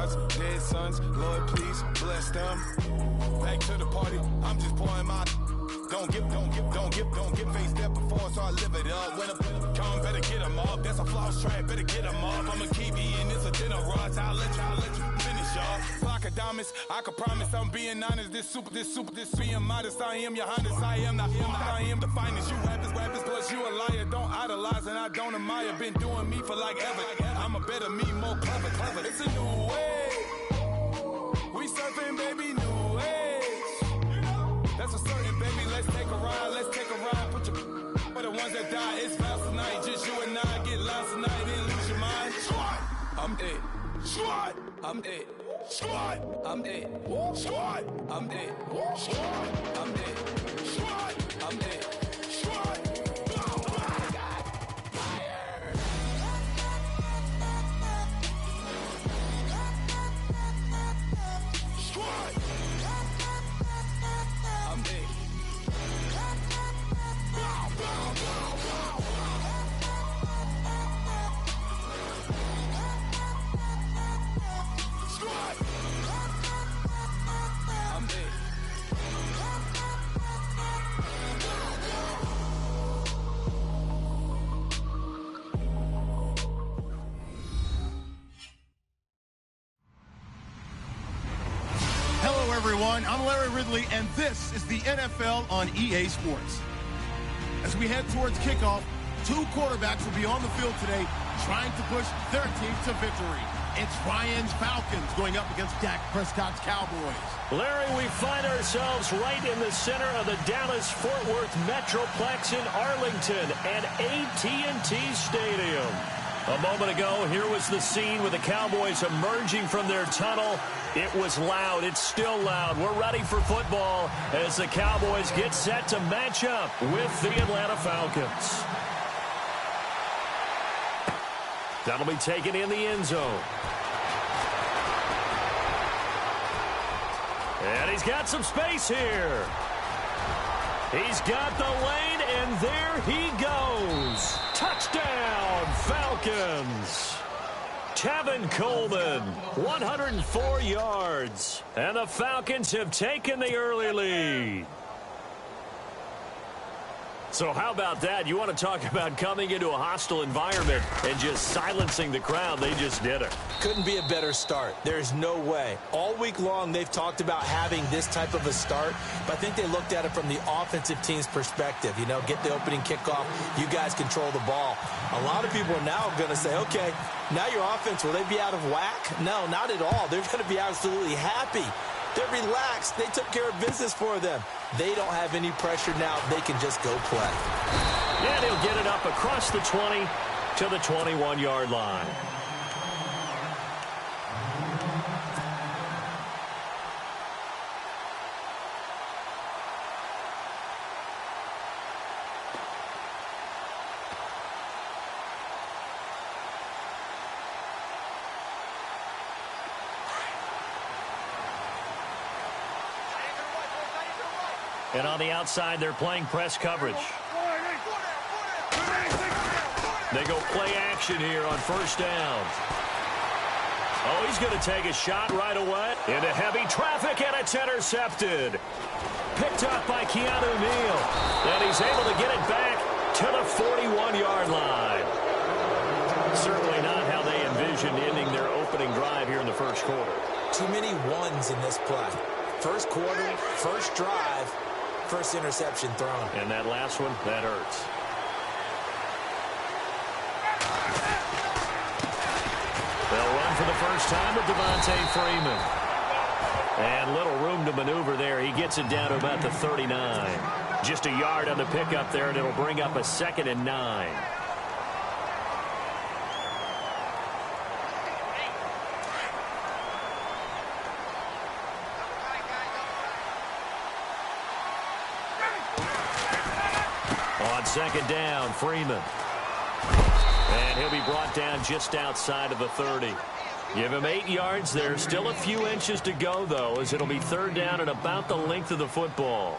hearts, dead sons. Lord, please bless them. Back to the party, I'm just pouring my. Don't get faced up before, so I live it up. When a come, better get them up. That's a floss track, better get them up. I'ma keep eating this a dinner rush. I'll let you finish up. Flock of diamonds, I can promise I'm being honest. This being modest. I am your highness. I am the finest. You rappers, plus you a liar. Don't idolize and I don't admire. Been doing me for like ever. I'm a better me, more clever. It's a new way. We surfing, baby, new age. That's a certain, baby. Let's take a ride. Put your for the ones that die. It's fast tonight. Just you and I get lost tonight and lose your mind. Squad, I'm it. Squad, I'm it. Squad, I'm it. Squad, I'm it. Squad, I'm it. Squad, I'm it. Squad. Everyone, I'm Larry Ridley, and this is the NFL on EA Sports. As we head towards kickoff, two quarterbacks will be on the field today trying to push their team to victory. It's Ryan's Falcons going up against Dak Prescott's Cowboys. Larry, we find ourselves right in the center of the Dallas-Fort Worth Metroplex in Arlington at AT&T Stadium. A moment ago, here was the scene with the Cowboys emerging from their tunnel. It was loud. It's still loud. We're ready for football as the Cowboys get set to match up with the Atlanta Falcons. That'll be taken in the end zone. And he's got some space here. He's got the lane, and there he goes. Touchdown, Falcons. Tevin Coleman, 104 yards. And the Falcons have taken the early lead. So how about that? You want to talk about coming into a hostile environment and just silencing the crowd. They just did it. Couldn't be a better start. There's no way. All week long, they've talked about having this type of a start, but I think they looked at it from the offensive team's perspective. You know, get the opening kickoff. You guys control the ball. A lot of people are now going to say, okay, now your offense, will they be out of whack? No, not at all. They're going to be absolutely happy. They're relaxed. They took care of business for them. They don't have any pressure now. They can just go play. And he'll get it up across the 20 to the 21-yard line. And on the outside, they're playing press coverage. They go play action here on first down. Oh, he's going to take a shot right away into heavy traffic, and it's intercepted. Picked up by Keanu Neal. And he's able to get it back to the 41-yard line. Certainly not how they envisioned ending their opening drive here in the first quarter. Too many ones in this play. First quarter, first drive. First interception thrown. And that last one, that hurts. They'll run for the first time with Devontae Freeman. And little room to maneuver there. He gets it down to about the 39. Just a yard on the pickup there, and it'll bring up a 2nd and 9. On second down, Freeman. And he'll be brought down just outside of the 30. Give him 8 yards there. Still a few inches to go, though, as it'll be third down at about the length of the football.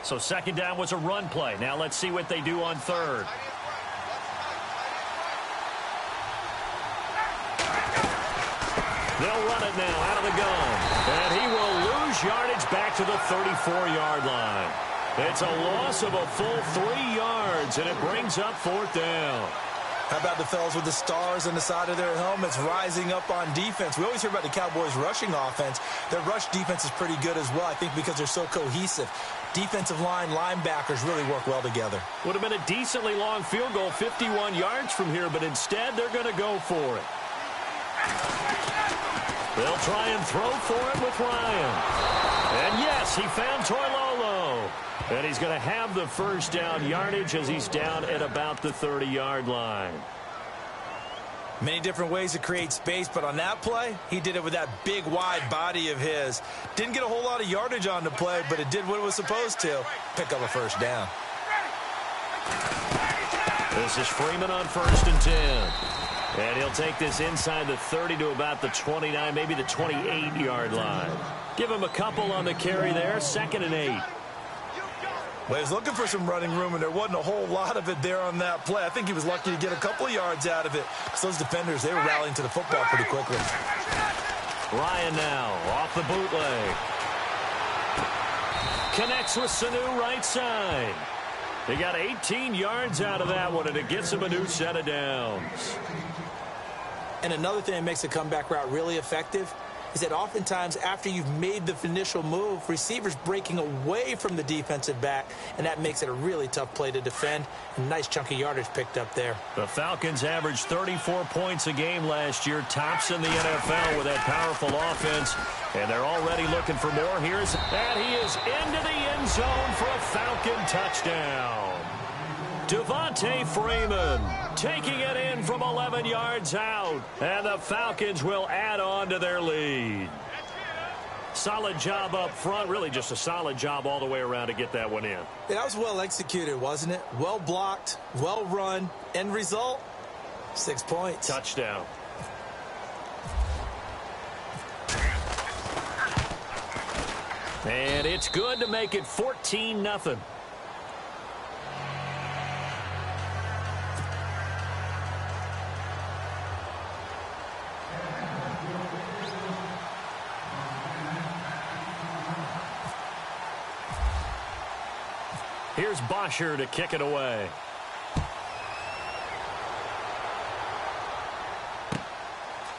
So second down was a run play. Now let's see what they do on third. They'll run it now out of the gun. And he will lose yardage back to the 34-yard line. It's a loss of a full 3 yards, and it brings up fourth down. How about the fellas with the stars on the side of their helmets rising up on defense? We always hear about the Cowboys' rushing offense. Their rush defense is pretty good as well, I think, because they're so cohesive. Defensive line, linebackers really work well together. Would have been a decently long field goal, 51 yards from here, but instead they're going to go for it. They'll try and throw for it with Ryan. And yes, he found Toilolo. And he's going to have the first down yardage as he's down at about the 30-yard line. Many different ways to create space, but on that play, he did it with that big, wide body of his. Didn't get a whole lot of yardage on the play, but it did what it was supposed to. Pick up a first down. This is Freeman on 1st and 10. And he'll take this inside the 30 to about the 29, maybe the 28-yard line. Give him a couple on the carry there, 2nd and 8. Well, he was looking for some running room, and there wasn't a whole lot of it there on that play. I think he was lucky to get a couple of yards out of it. So those defenders, they were rallying to the football pretty quickly. Ryan now off the bootleg. Connects with Sanu right side. He got 18 yards out of that one, and it gets him a new set of downs. And another thing that makes a comeback route really effective is that oftentimes after you've made the initial move, receivers breaking away from the defensive back, and that makes it a really tough play to defend. A nice chunk of yardage picked up there. The Falcons averaged 34 points a game last year, tops in the NFL with that powerful offense, and they're already looking for more. And he is into the end zone for a Falcon touchdown. Devontae Freeman taking it in from 11 yards out, and the Falcons will add on to their lead. Solid job up front, really just a solid job all the way around to get that one in. Yeah, that was well executed, wasn't it? Well blocked, well run. End result, 6 points. Touchdown. And it's good to make it 14-0. Here's Bosher to kick it away.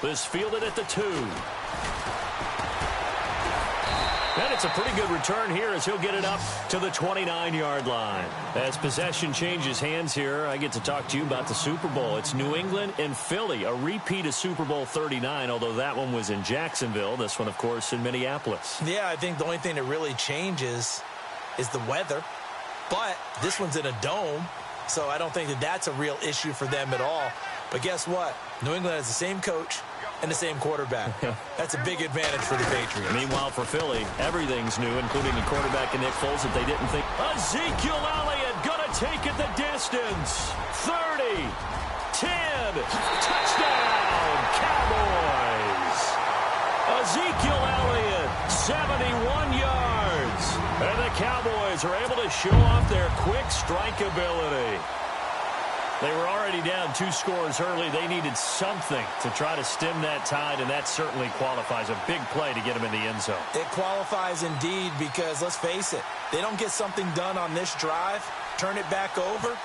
This fielded at the 2. And it's a pretty good return here as he'll get it up to the 29-yard line. As possession changes hands here, I get to talk to you about the Super Bowl. It's New England and Philly, a repeat of Super Bowl 39, although that one was in Jacksonville. This one, of course, in Minneapolis. Yeah, I think the only thing that really changes is the weather. But this one's in a dome, so I don't think that that's a real issue for them at all. But guess what? New England has the same coach and the same quarterback. That's a big advantage for the Patriots. Meanwhile, for Philly, everything's new, including a quarterback in Nick Foles that they didn't think. Ezekiel Elliott going to take it the distance. 30, 10, touchdown, Cowboys. Ezekiel Elliott, 71 yards. And the Cowboys are able to show off their quick strike ability. They were already down 2 scores early. They needed something to try to stem that tide, and that certainly qualifies. A big play to get them in the end zone. It qualifies indeed because, let's face it, they don't get something done on this drive, turn it back over,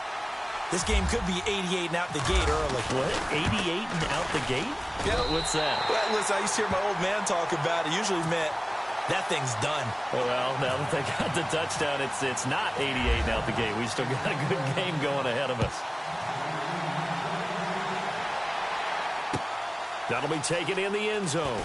this game could be 88 and out the gate early. What? 88 and out the gate? Yeah. What's that? Well, listen, I used to hear my old man talk about it. Usually meant that thing's done. Well, now that they got the touchdown, it's not 88 and out the gate. We still got a good game going ahead of us. That'll be taken in the end zone.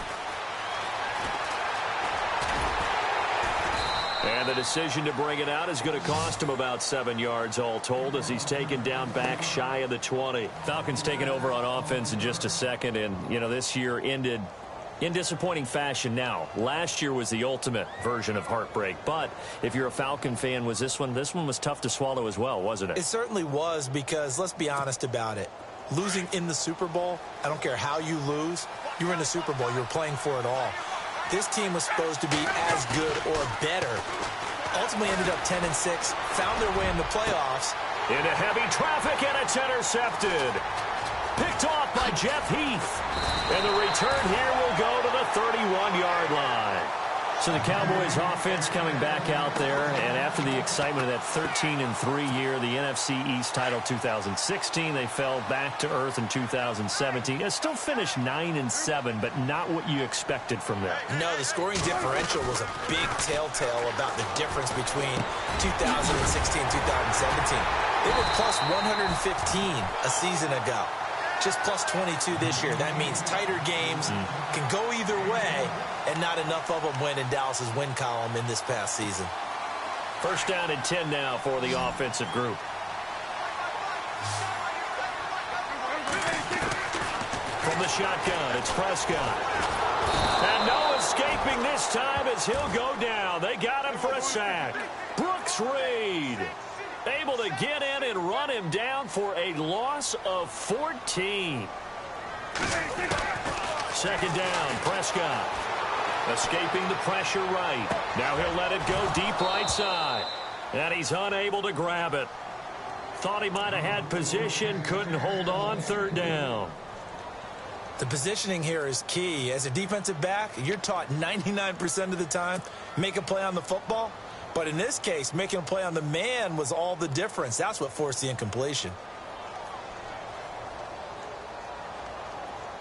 And the decision to bring it out is going to cost him about 7 yards all told as he's taken down back shy of the 20. Falcons taking over on offense in just a second, and, you know, this year ended in disappointing fashion. Now, last year was the ultimate version of heartbreak, but if you're a Falcon fan, this one was tough to swallow as well, wasn't it? It certainly was, because let's be honest about it. Losing in the Super Bowl, I don't care how you lose, you were in the Super Bowl, you were playing for it all. This team was supposed to be as good or better ultimately ended up 10-6, found their way in the playoffs. Into heavy traffic, and it's intercepted. Picked off by Jeff Heath. And the return here will go to the 31-yard line. So the Cowboys offense coming back out there, and after the excitement of that 13-3 year, the NFC East title 2016, they fell back to earth in 2017. It still finished 9-7, but not what you expected from them. No, the scoring differential was a big telltale about the difference between 2016 and 2017. They were plus 115 a season ago. Just plus 22 this year. That means tighter games can go either way, and not enough of them win in Dallas's win column in this past season. First down and 10 now for the offensive group. From the shotgun, it's Prescott. And no escaping this time as he'll go down. They got him for a sack. Brooks Reed able to get in and run him down for a loss of 14. Second down, Prescott. Escaping the pressure right. Now he'll let it go deep right side. And he's unable to grab it. Thought he might have had position, couldn't hold on. Third down. The positioning here is key. As a defensive back, you're taught 99% of the time, make a play on the football. But in this case, making a play on the man was all the difference. That's what forced the incompletion.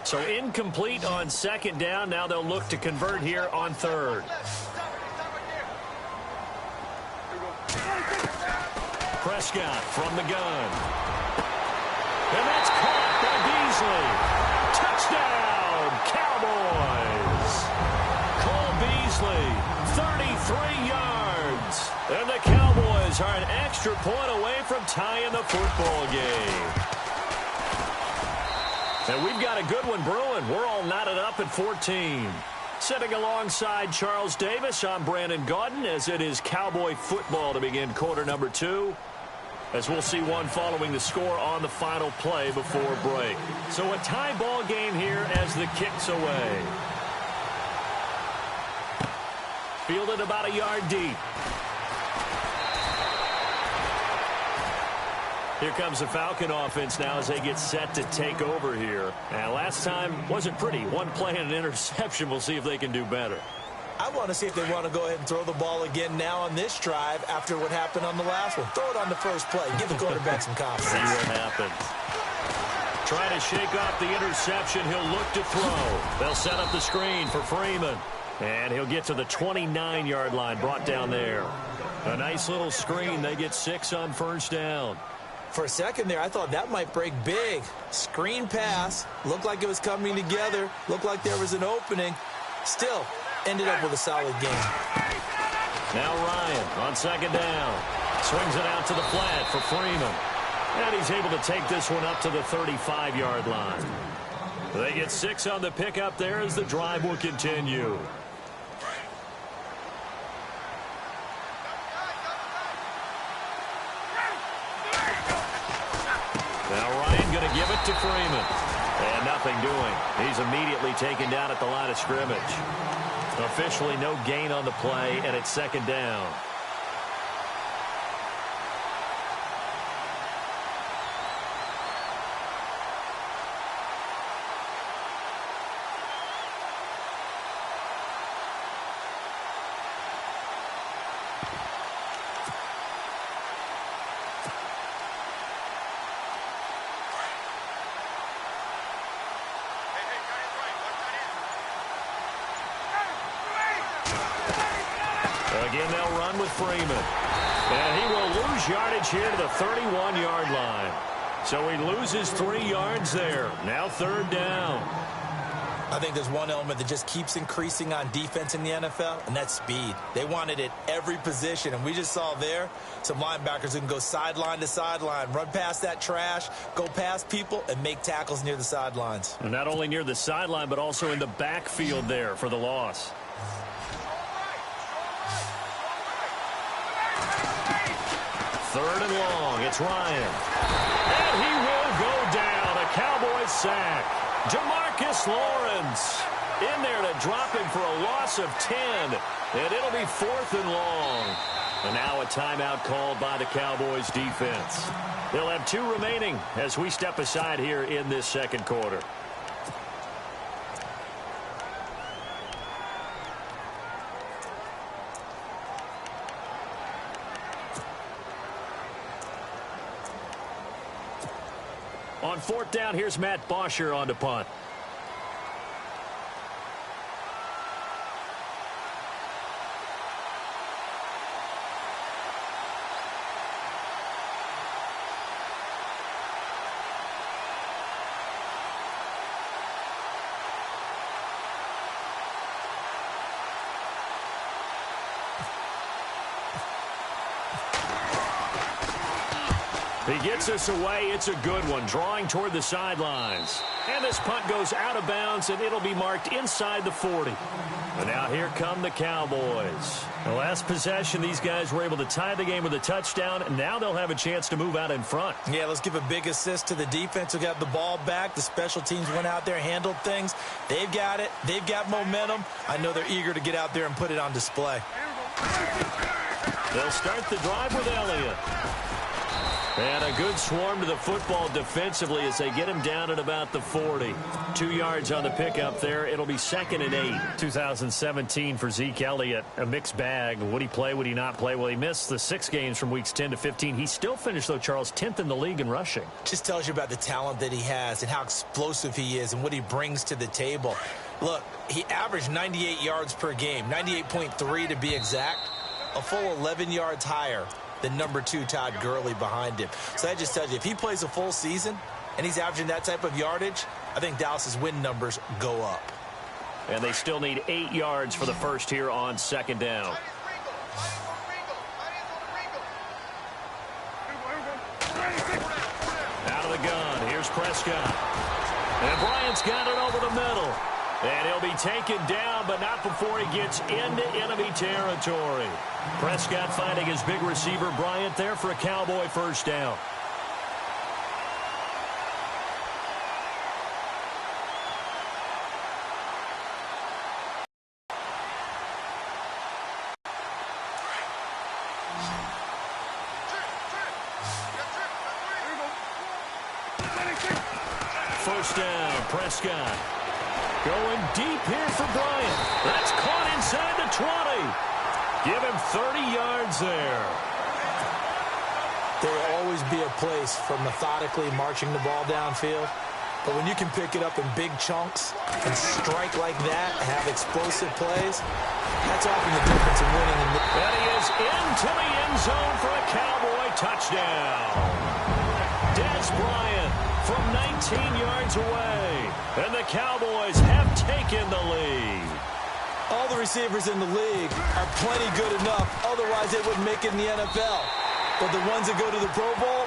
So incomplete on second down. Now they'll look to convert here on third. Prescott from the gun. And that's caught by Beasley. Touchdown, Cowboys. Cole Beasley, 33 yards. And the Cowboys are an extra point away from tying the football game. And we've got a good one brewing. We're all knotted up at 14. Sitting alongside Charles Davis, I'm Brandon Gaudin, as it is Cowboy football to begin quarter number 2. As we'll see one following the score on the final play before break. So a tie ball game here as the kick's away. Fielded about a yard deep. Here comes the Falcon offense now as they get set to take over here. And last time wasn't pretty. One play and an interception. We'll see if they can do better. I want to see if they want to go ahead and throw the ball again now on this drive after what happened on the last one. Throw it on the first play. Give the quarterback some confidence. See what happens. Trying to shake off the interception. He'll look to throw. They'll set up the screen for Freeman. And he'll get to the 29-yard line, brought down there. A nice little screen. They get 6 on first down. For a second there, I thought that might break big. Screen pass. Looked like it was coming together. Looked like there was an opening. Still, ended up with a solid game. Now Ryan on second down. Swings it out to the flat for Freeman. And he's able to take this one up to the 35-yard line. They get 6 on the pickup there as the drive will continue. Now Ryan going to give it to Freeman. And nothing doing. He's immediately taken down at the line of scrimmage. Officially no gain on the play, and it's second down. Again, they'll run with Freeman. And he will lose yardage here to the 31-yard line. So he loses 3 yards there. Now third down. I think there's one element that just keeps increasing on defense in the NFL, and that's speed. They want it at every position, and we just saw there some linebackers who can go sideline to sideline, run past that trash, go past people, and make tackles near the sidelines. And not only near the sideline, but also in the backfield there for the loss. Third and long, it's Ryan. And he will go down, a Cowboys sack. Jamarcus Lawrence in there to drop him for a loss of 10. And it'll be 4th and long. And now a timeout called by the Cowboys defense. They'll have 2 remaining as we step aside here in this second quarter. On 4th down, here's Matt Bosher on to punt. He gets us away. It's a good one, drawing toward the sidelines. And this punt goes out of bounds, and it'll be marked inside the 40. And now here come the Cowboys. The last possession, these guys were able to tie the game with a touchdown, and now they'll have a chance to move out in front. Yeah, let's give a big assist to the defense who got the ball back. The special teams went out there, handled things. They've got it. They've got momentum. I know they're eager to get out there and put it on display. They'll start the drive with Elliott. And a good swarm to the football defensively as they get him down at about the 40. 2 yards on the pickup there. It'll be 2nd and 8. 2017 for Zeke Elliott. A mixed bag. Would he play? Would he not play? Well, he missed the 6 games from weeks 10 to 15. He still finished, though, Charles, 10th in the league in rushing. Just tells you about the talent that he has and how explosive he is and what he brings to the table. Look, he averaged 98 yards per game, 98.3 to be exact, a full 11 yards higher than number 2 Todd Gurley behind him. So that just tells you, if he plays a full season and he's averaging that type of yardage, I think Dallas's win numbers go up. And they still need 8 yards for the first here on 2nd down. Out of the gun, here's Prescott. And Bryant's got it over the middle. And he'll be taken down, but not before he gets into enemy territory. Prescott finding his big receiver, Bryant, there for a Cowboy first down. First down, Prescott. Going deep here for Bryant. That's caught inside the 20. Give him 30 yards there. There will always be a place for methodically marching the ball downfield. But when you can pick it up in big chunks and strike like that, have explosive plays, that's often the difference in winning. And he is into the end zone for a Cowboy touchdown. Dez Bryant from 19 yards away. And the Cowboys have taken the lead. All the receivers in the league are plenty good enough. Otherwise, they wouldn't make it in the NFL. But the ones that go to the Pro Bowl,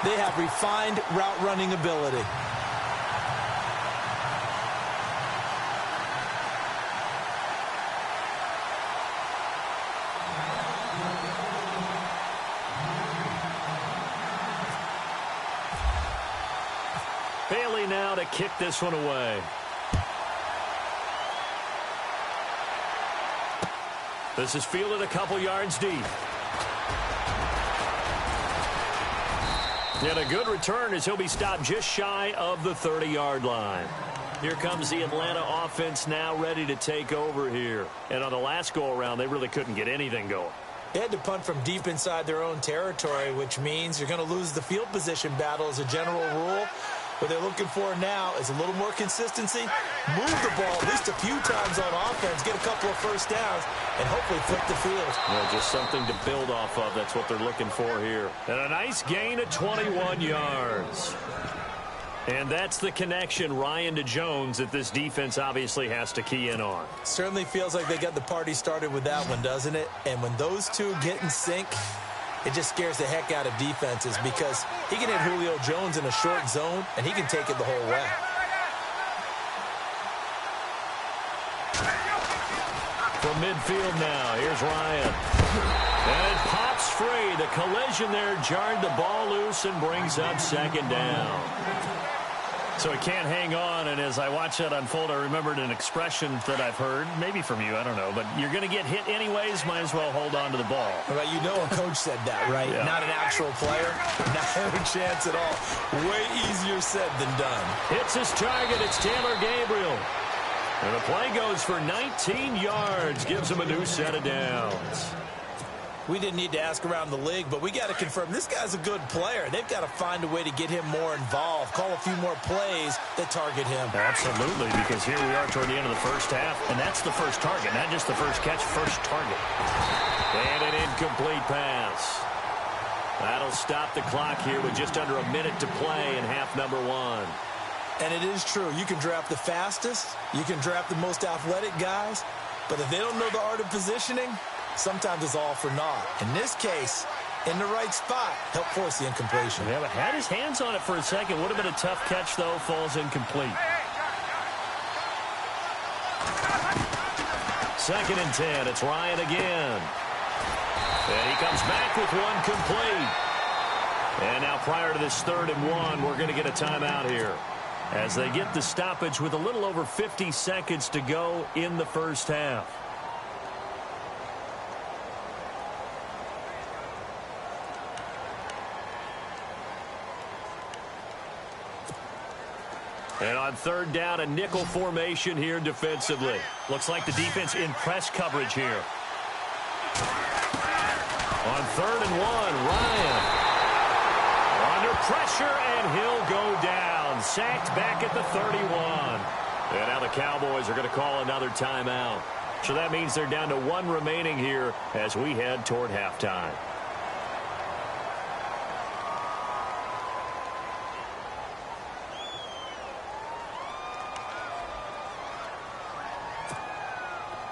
they have refined route running ability. Bailey now to kick this one away. This is fielded a couple yards deep. And a good return as he'll be stopped just shy of the 30-yard line. Here comes the Atlanta offense now ready to take over here. And on the last go-around, they really couldn't get anything going. They had to punt from deep inside their own territory, which means you're going to lose the field position battle as a general rule. What they're looking for now is a little more consistency, move the ball at least a few times on offense, get a couple of first downs, and hopefully flip the field. Yeah, just something to build off of. That's what they're looking for here. And a nice gain of 21 yards. And that's the connection, Ryan to Jones, that this defense obviously has to key in on. Certainly feels like they got the party started with that one, doesn't it? And when those two get in sync, it just scares the heck out of defenses because he can hit Julio Jones in a short zone, and he can take it the whole way. From midfield now, here's Ryan. And it pops free. The collision there jarred the ball loose and brings up second down. So he can't hang on, and as I watch that unfold, I remembered an expression that I've heard, maybe from you, I don't know, but you're going to get hit anyways, might as well hold on to the ball. Well, you know a coach said that, right? Yeah. Not an actual player. Not a chance at all. Way easier said than done. Hits his target. It's Taylor Gabriel. And the play goes for 19 yards. Gives him a new set of downs. We didn't need to ask around the league, but we got to confirm this guy's a good player. They've got to find a way to get him more involved, call a few more plays that target him. Absolutely, because here we are toward the end of the first half, and that's the first target, not just the first catch, first target. And an incomplete pass. That'll stop the clock here with just under a minute to play in half number one. And it is true. You can draft the fastest. You can draft the most athletic guys. But if they don't know the art of positioning, sometimes it's all for naught. In this case, in the right spot, help force the incompletion. Yeah, but had his hands on it for a second. Would have been a tough catch, though. Falls incomplete. 2nd and 10. It's Ryan again. And he comes back with one complete. And now prior to this 3rd and 1, we're going to get a timeout here, as they get the stoppage with a little over 50 seconds to go in the first half. And on 3rd down, a nickel formation here defensively. Looks like the defense in press coverage here. On 3rd and 1, Ryan under pressure, and he'll go down. Sacked back at the 31. And now the Cowboys are going to call another timeout. So that means they're down to 1 remaining here as we head toward halftime.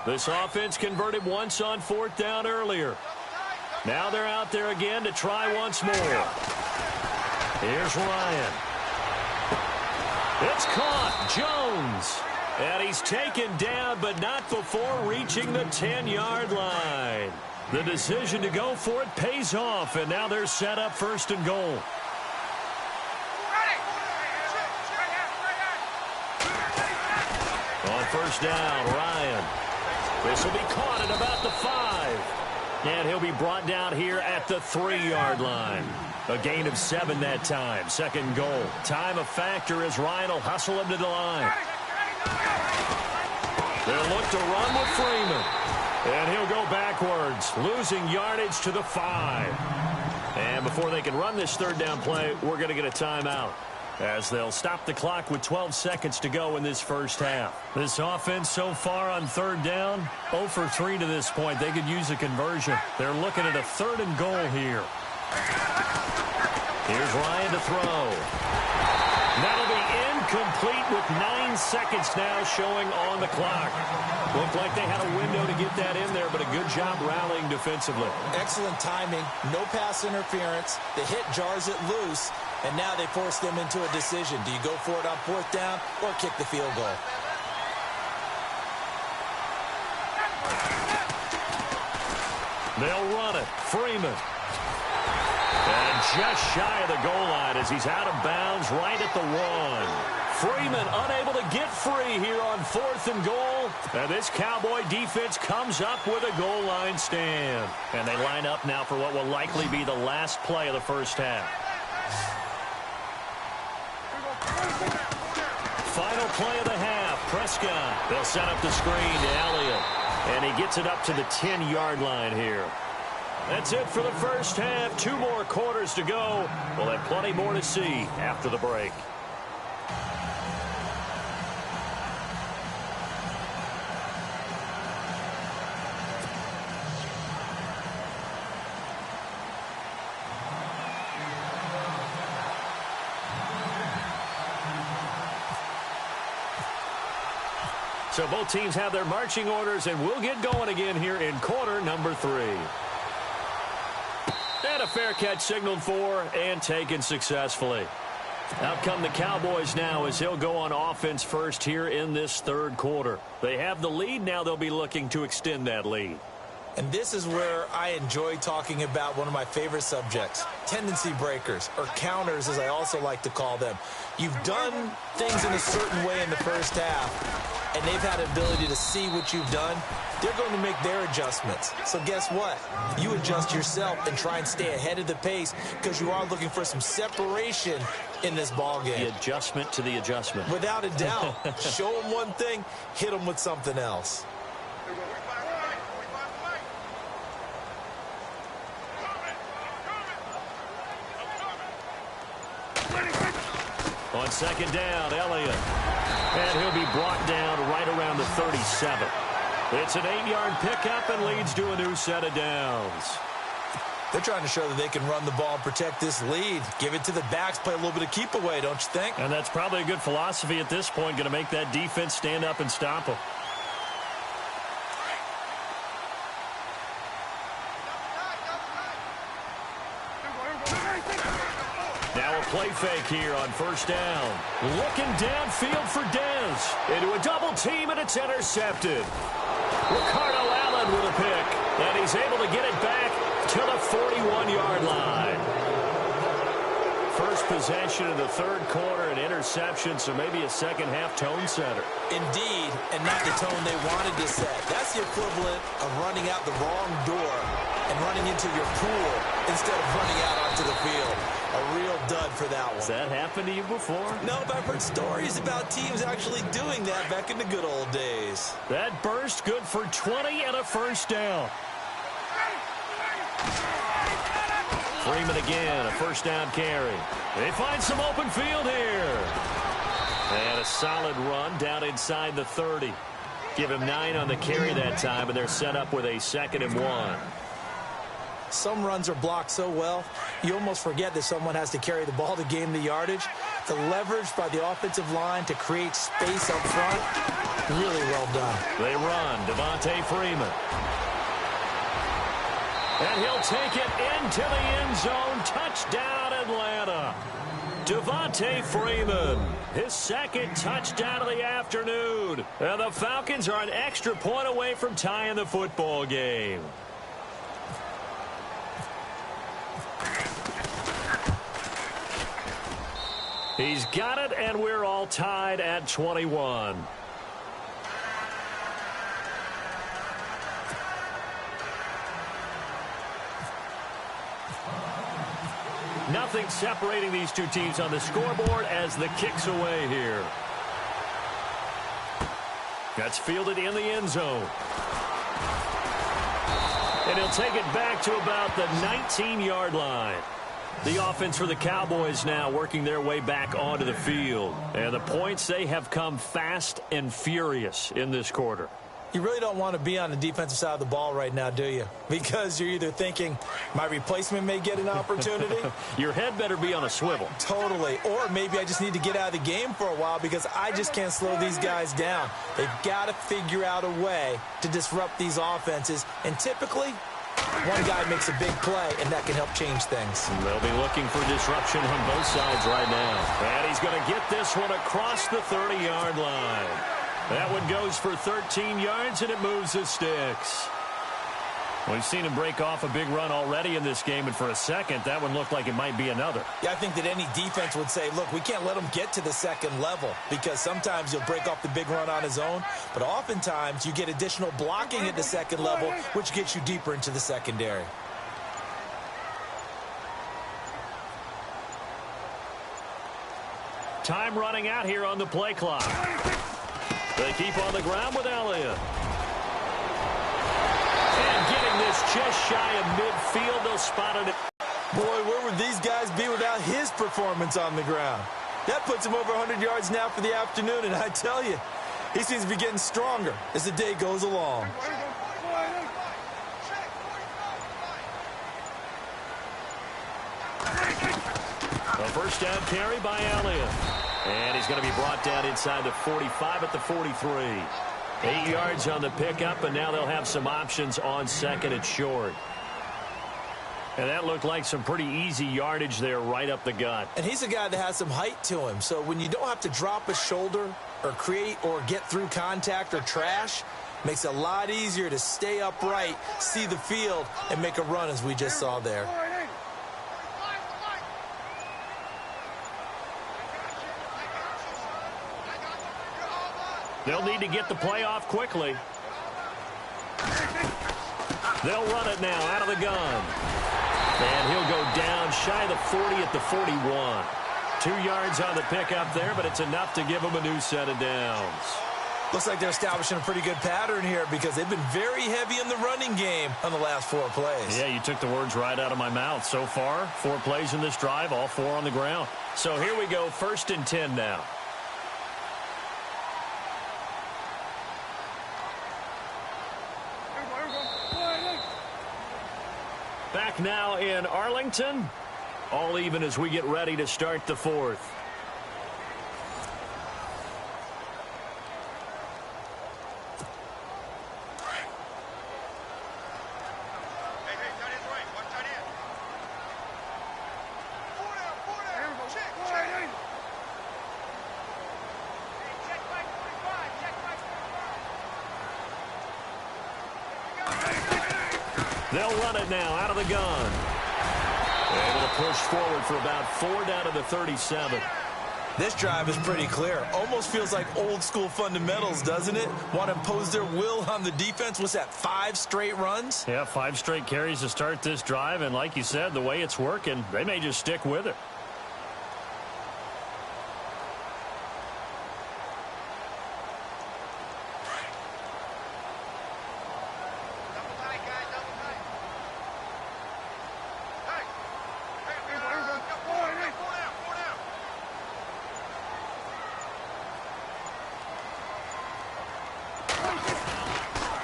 This offense converted once on 4th down earlier. Now they're out there again to try once more. Here's Ryan. It's caught. Jones. And he's taken down, but not before reaching the 10-yard line. The decision to go for it pays off, and now they're set up 1st and goal. On 1st down, Ryan. This will be caught at about the 5. And he'll be brought down here at the 3-yard line. A gain of 7 that time. 2nd goal. Time a factor as Ryan will hustle him to the line. They'll look to run with Freeman. And he'll go backwards, losing yardage to the 5. And before they can run this 3rd down play, we're going to get a timeout, as they'll stop the clock with 12 seconds to go in this first half. This offense so far on 3rd down, 0 for 3 to this point. They could use a conversion. They're looking at a 3rd and goal here. Here's Ryan to throw. That'll be incomplete with 9 seconds now showing on the clock. Looked like they had a window to get that in there, but a good job rallying defensively. Excellent timing. No pass interference. The hit jars it loose. And now they force them into a decision. Do you go for it on 4th down or kick the field goal? They'll run it. Freeman. And just shy of the goal line as he's out of bounds right at the 1. Freeman unable to get free here on 4th and goal. And this Cowboy defense comes up with a goal line stand. And they line up now for what will likely be the last play of the first half. Final play of the half. Prescott. They'll set up the screen to Elliott. And he gets it up to the 10-yard line here. That's it for the first half. 2 more quarters to go. We'll have plenty more to see after the break. So both teams have their marching orders, and we'll get going again here in quarter number 3. And a fair catch signaled for and taken successfully. Out come the Cowboys now as he'll go on offense first here in this 3rd quarter. They have the lead. Now they'll be looking to extend that lead. And this is where I enjoy talking about one of my favorite subjects, tendency breakers, or counters as I also like to call them. You've done things in a certain way in the first half, and they've had an ability to see what you've done. They're going to make their adjustments. So guess what? You adjust yourself and try and stay ahead of the pace because you are looking for some separation in this ball game. The adjustment to the adjustment. Without a doubt. Show them one thing, hit them with something else. On second down, Elliott. And he'll be brought down right around the 37. It's an 8-yard pickup and leads to a new set of downs. They're trying to show that they can run the ball and protect this lead. Give it to the backs, play a little bit of keep away, don't you think? And that's probably a good philosophy at this point, going to make that defense stand up and stop them. Now a play fake here on first down. Looking downfield for Dez. Into a double team, and it's intercepted. Ricardo Allen with a pick, and he's able to get it back to the 41-yard line. First possession of the third quarter, an interception, so maybe a second-half tone setter. Indeed, and not the tone they wanted to set. That's the equivalent of running out the wrong door and running into your pool instead of running out onto the field. A real dud for that one. Has that happened to you before? No, but I've heard stories about teams actually doing that back in the good old days. That burst good for 20 and a first down. Freeman again, a first down carry. They find some open field here. And a solid run down inside the 30. Give him 9 on the carry that time, and they're set up with a 2nd and 1. Some runs are blocked so well, you almost forget that someone has to carry the ball to gain the yardage. The leverage by the offensive line to create space up front, really well done. They run, Devontae Freeman. And he'll take it into the end zone. Touchdown, Atlanta. Devontae Freeman, his 2nd touchdown of the afternoon. And the Falcons are an extra point away from tying the football game. He's got it, and we're all tied at 21. Nothing separating these two teams on the scoreboard as the kick's away here. That's fielded in the end zone. And he'll take it back to about the 19-yard line. The offense for the Cowboys now working their way back onto the field. And the points, they have come fast and furious in this quarter. You really don't want to be on the defensive side of the ball right now, do you? Because you're either thinking, my replacement may get an opportunity. Your head better be on a swivel. Totally. Or maybe I just need to get out of the game for a while because I just can't slow these guys down. They've got to figure out a way to disrupt these offenses. And typically, one guy makes a big play, and that can help change things. They'll be looking for disruption on both sides right now. And he's going to get this one across the 30-yard line. That one goes for 13 yards, and it moves the sticks. We've seen him break off a big run already in this game, and for a second, that one looked like it might be another. Yeah, I think that any defense would say, look, we can't let him get to the second level because sometimes he'll break off the big run on his own, but oftentimes you get additional blocking at the second level, which gets you deeper into the secondary. Time running out here on the play clock. They keep on the ground with Elliott. And getting this just shy of midfield, they'll spot it. Boy, where would these guys be without his performance on the ground? That puts him over 100 yards now for the afternoon, and I tell you, he seems to be getting stronger as the day goes along. A first down carry by Elliott. And he's going to be brought down inside the 45 at the 43. 8 yards on the pickup, and now they'll have some options on second and short. And that looked like some pretty easy yardage there right up the gut. And he's a guy that has some height to him, so when you don't have to drop a shoulder or create or get through contact or trash, Makes it a lot easier to stay upright, see the field, and make a run as we just saw there. They'll need to get the play off quickly. They'll run it now out of the gun. And he'll go down shy of the 40 at the 41. 2 yards on the pickup there, but it's enough to give him a new set of downs. Looks like they're establishing a pretty good pattern here because they've been very heavy in the running game on the last 4 plays. Yeah, you took the words right out of my mouth. So far, 4 plays in this drive, all 4 on the ground. So here we go, 1st and 10 now. Back now in Arlington. All even as we get ready to start the 4th. They'll run it now out of the gun. Able to push forward for about 4 down to the 37. This drive is pretty clear. Almost feels like old school fundamentals, doesn't it? Want to impose their will on the defense. What's that, 5 straight runs? Yeah, 5 straight carries to start this drive. And like you said, the way it's working, they may just stick with it.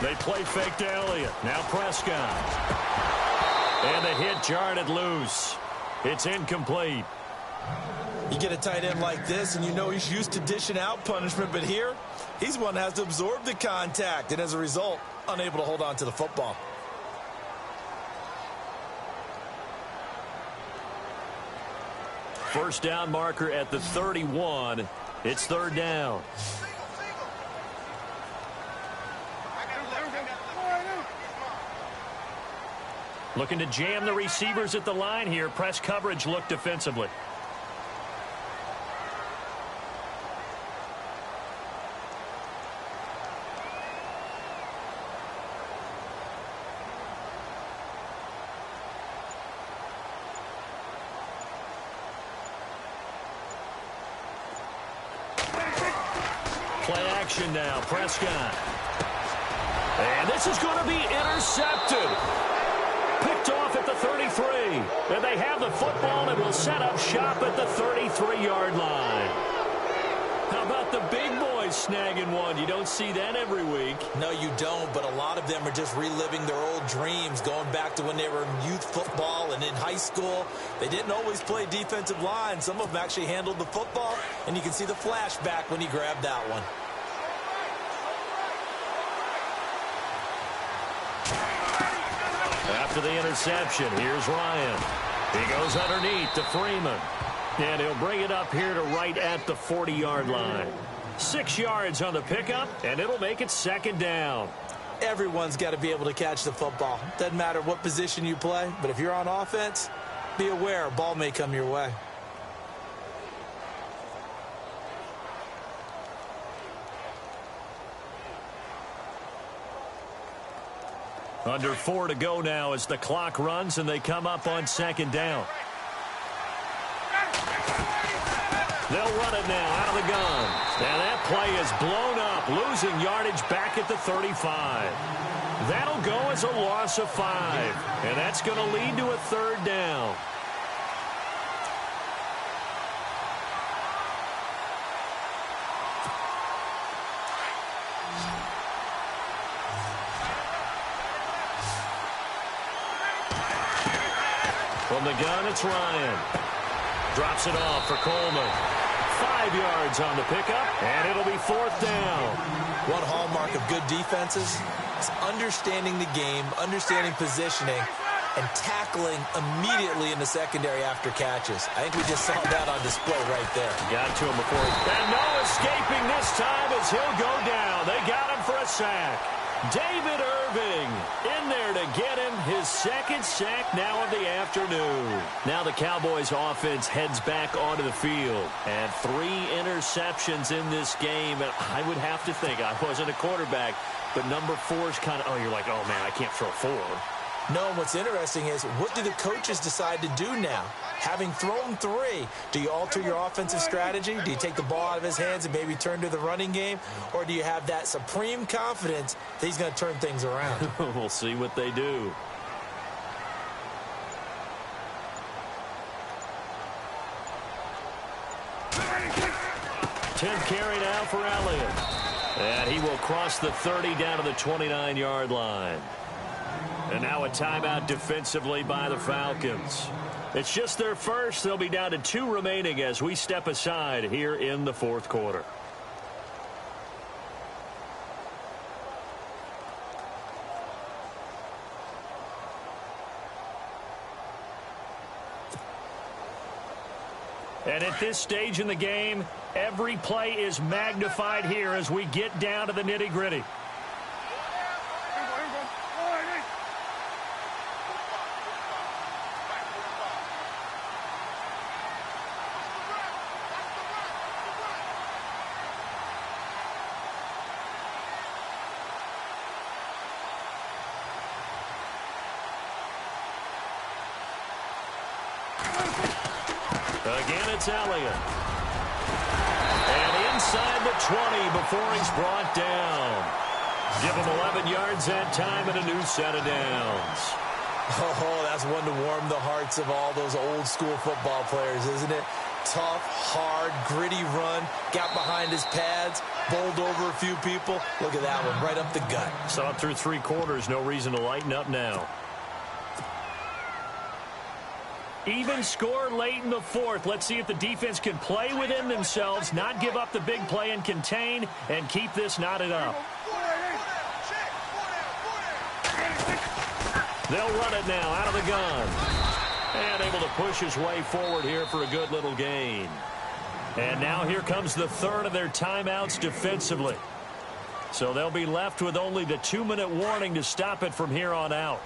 They play fake to Elliott. Now Prescott. And the hit jarred it loose. It's incomplete. You get a tight end like this, and you know he's used to dishing out punishment, but here, he's one that has to absorb the contact, and as a result, unable to hold on to the football. First down marker at the 31. It's 3rd down. Looking to jam the receivers at the line here. Press coverage look defensively. Play action now. Prescott. And this is going to be intercepted. Picked off at the 33. And they have the football and will set up shop at the 33-yard line. How about the big boys snagging one? You don't see that every week. No, you don't, but a lot of them are just reliving their old dreams, going back to when they were in youth football and in high school. They didn't always play defensive line. Some of them actually handled the football, and you can see the flashback when he grabbed that one. After the interception, here's Ryan. He goes underneath to Freeman. And he'll bring it up here to right at the 40-yard line. 6 yards on the pickup, and it'll make it 2nd down. Everyone's got to be able to catch the football. Doesn't matter what position you play, but if you're on offense, be aware a ball may come your way. Under 4 to go now as the clock runs and they come up on 2nd down. They'll run it now out of the gun. And that play is blown up, losing yardage back at the 35. That'll go as a loss of 5. And that's going to lead to a 3rd down. From the gun, it's Ryan. Drops it off for Coleman. 5 yards on the pickup, and it'll be 4th down. One hallmark of good defenses is understanding the game, understanding positioning, and tackling immediately in the secondary after catches. I think we just saw that on display right there. Got to him before. And no escaping this time as he'll go down. They got him for a sack. David Irving in there to get him his second sack now of the afternoon. Now the Cowboys offense heads back onto the field. And 3 interceptions in this game. And I would have to think, I wasn't a quarterback, but number 4 is kind of, oh, you're like, oh, man, I can't throw 4. No, what's interesting is, what do the coaches decide to do now? Having thrown 3, do you alter your offensive strategy? Do you take the ball out of his hands and maybe turn to the running game? Or do you have that supreme confidence that he's going to turn things around? We'll see what they do. Tenth carry now for Elliott. And he will cross the 30 down to the 29-yard line. And now a timeout defensively by the Falcons. It's just their first. They'll be down to 2 remaining as we step aside here in the fourth quarter. And at this stage in the game, every play is magnified here as we get down to the nitty-gritty. Again, it's Elliott. And inside the 20 before he's brought down. Give him 11 yards that time and a new set of downs. Oh, that's one to warm the hearts of all those old-school football players, isn't it? Tough, hard, gritty run. Got behind his pads, bowled over a few people. Look at that one, right up the gut. Saw it through 3 quarters. No reason to lighten up now. Even score late in the fourth. Let's see if the defense can play within themselves, not give up the big play and contain, and keep this knotted up. They'll run it now out of the gun. And able to push his way forward here for a good little gain. And now here comes the third of their timeouts defensively. So they'll be left with only the 2-minute warning to stop it from here on out.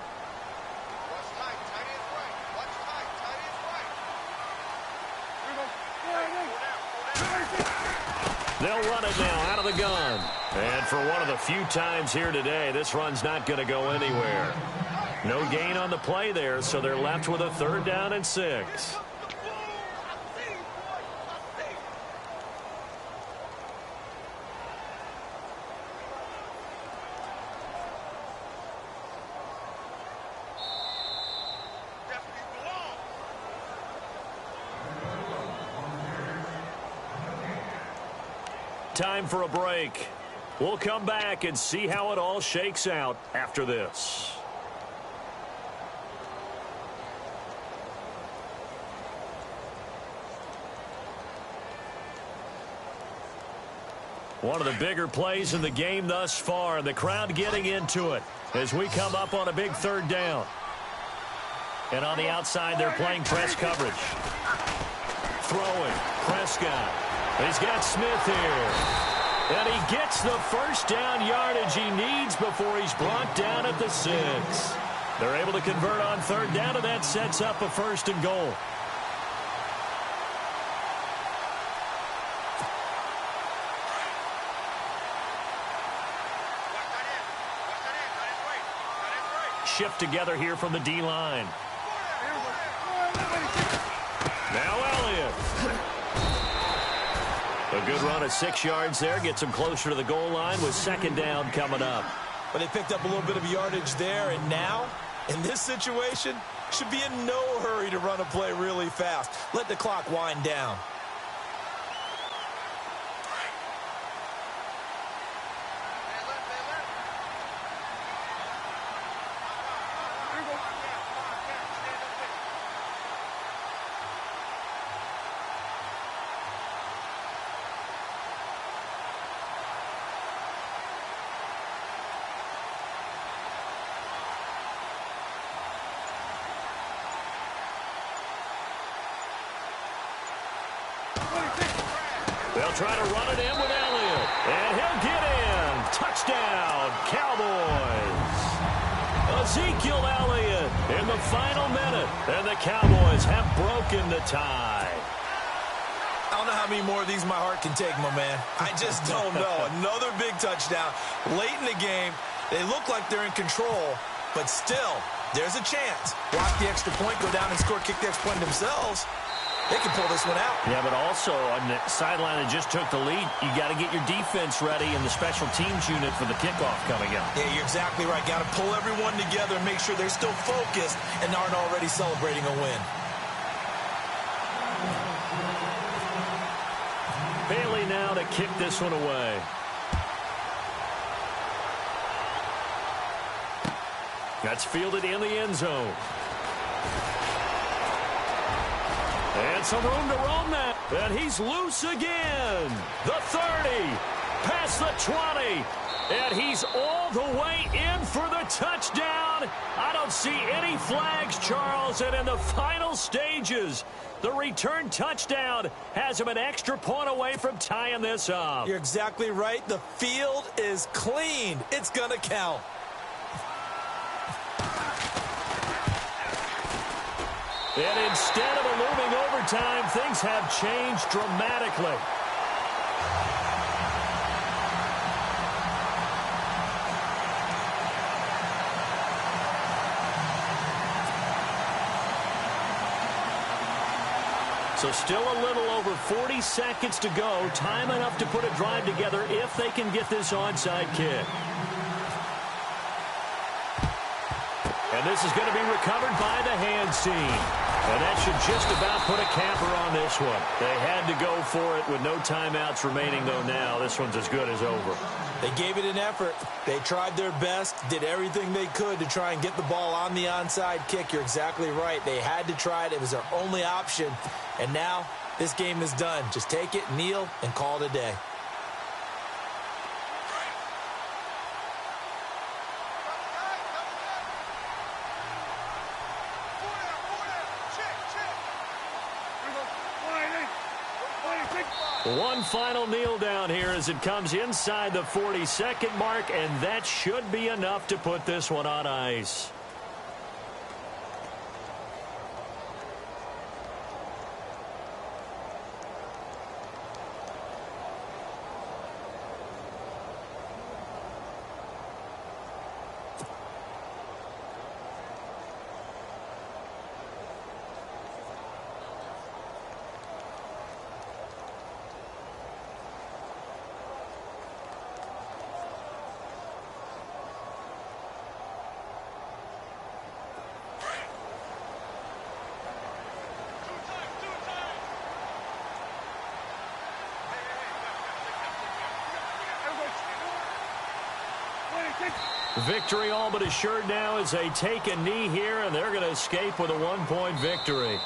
They'll run it now out of the gun. And for one of the few times here today, this run's not going to go anywhere. No gain on the play there, so they're left with a 3rd down and 6. Time for a break. We'll come back and see how it all shakes out after this. One of the bigger plays in the game thus far. The crowd getting into it as we come up on a big 3rd down. And on the outside, they're playing press coverage. Throwing. Prescott. He's got Smith here. And he gets the 1st down yardage he needs before he's brought down at the 6. They're able to convert on 3rd down, and that sets up a 1st and goal. Shift together here from the D-line. Now Elliott. A good run of 6 yards there. Gets him closer to the goal line with 2nd down coming up. But they picked up a little bit of yardage there, and now, in this situation, should be in no hurry to run a play really fast. Let the clock wind down. They'll try to run it in with Elliott. And he'll get in. Touchdown, Cowboys. Ezekiel Elliott in the final minute, and the Cowboys have broken the tie. I don't know how many more of these my heart can take, my man. I just don't know. Another big touchdown late in the game. They look like they're in control, but still, there's a chance. Block the extra point, go down and score, kick the extra point themselves. They can pull this one out. Yeah, but also on the sideline that just took the lead, you got to get your defense ready and the special teams unit for the kickoff coming up. Yeah, you're exactly right. Got to pull everyone together and make sure they're still focused and aren't already celebrating a win. Bailey now to kick this one away. That's fielded in the end zone. And some room to roam that. And he's loose again. The 30. Past the 20. And he's all the way in for the touchdown. I don't see any flags, Charles. And in the final stages, the return touchdown has him an extra point away from tying this up. You're exactly right. The field is clean. It's going to count. And instead of a looming overtime, things have changed dramatically. So still a little over 40 seconds to go. Time enough to put a drive together if they can get this onside kick. And this is going to be recovered by the hands team. And that should just about put a capper on this one. They had to go for it with no timeouts remaining, though now this one's as good as over. They gave it an effort. They tried their best, did everything they could to try and get the ball on the onside kick. You're exactly right. They had to try it. It was their only option. And now this game is done. Just take it, kneel, and call it a day. One final kneel down here as it comes inside the 40-second mark, and that should be enough to put this one on ice. Victory all but assured now as they take a knee here, and they're going to escape with a one-point victory.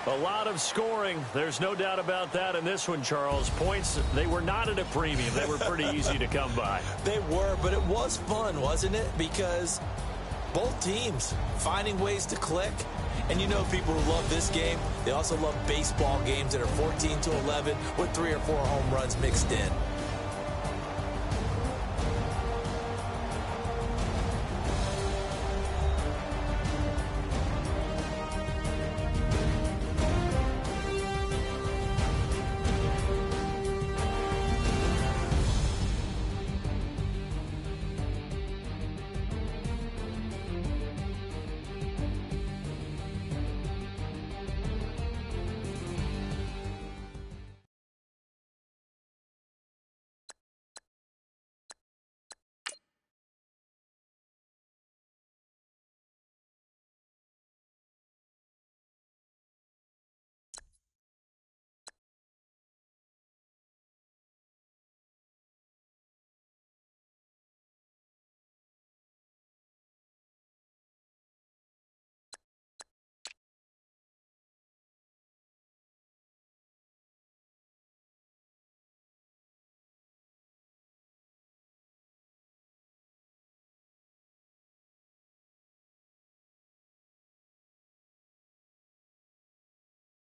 A lot of scoring. There's no doubt about that in this one, Charles. Points, they were not at a premium. They were pretty easy to come by. They were, but it was fun, wasn't it? Because both teams finding ways to click. And you know people who love this game, they also love baseball games that are 14-11 with 3 or 4 home runs mixed in.